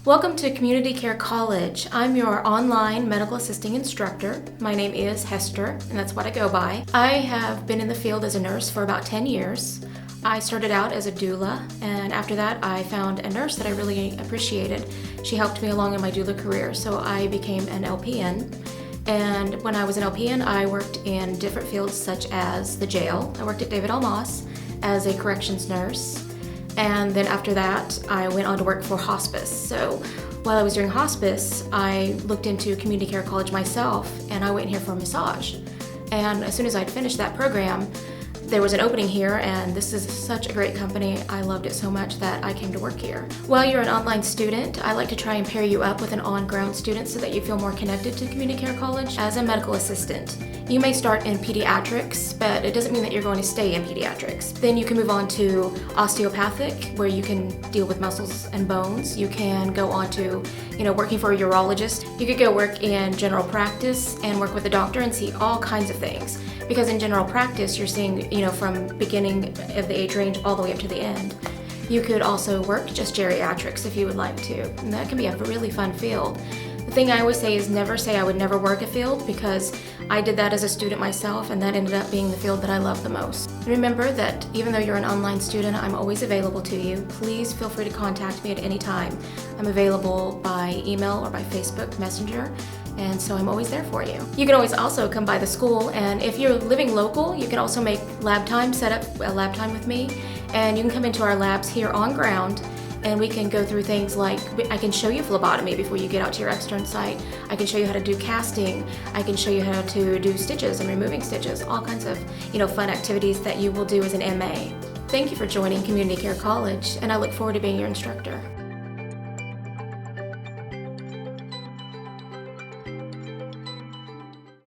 Welcome to Community Care College. I'm your online medical assisting instructor. My name is Hester, and that's what I go by. I have been in the field as a nurse for about 10 years. I started out as a doula, and after that I found a nurse that I really appreciated. She helped me along in my doula career, so I became an LPN. And when I was an LPN, I worked in different fields such as the jail. I worked at David L. Moss as a corrections nurse. And then after that, I went on to work for hospice. So while I was doing hospice, I looked into community care college myself, and I went here for a massage. And as soon as I'd finished that program, there was an opening here, and this is such a great company. I loved it so much that I came to work here. While you're an online student, I like to try and pair you up with an on-ground student so that you feel more connected to community care college as a medical assistant. You may start in pediatrics, but it doesn't mean that you're going to stay in pediatrics. Then you can move on to osteopathic, where you can deal with muscles and bones. You can go on to, working for a urologist. You could go work in general practice and work with a doctor and see all kinds of things. Because in general practice, you're seeing, from beginning of the age range all the way up to the end. You could also work just geriatrics if you would like to, and that can be a really fun field. The thing I always say is never say I would never work a field, because I did that as a student myself, and that ended up being the field that I love the most. Remember that even though you're an online student, I'm always available to you. Please feel free to contact me at any time. I'm available by email or by Facebook Messenger, and so I'm always there for you. You can always also come by the school, and if you're living local, you can also make lab time, set up a lab time with me, and you can come into our labs here on ground, and we can go through things like, I can show you phlebotomy before you get out to your extern site. I can show you how to do casting. I can show you how to do stitches and removing stitches, all kinds of fun activities that you will do as an MA. Thank you for joining Community Care College, and I look forward to being your instructor.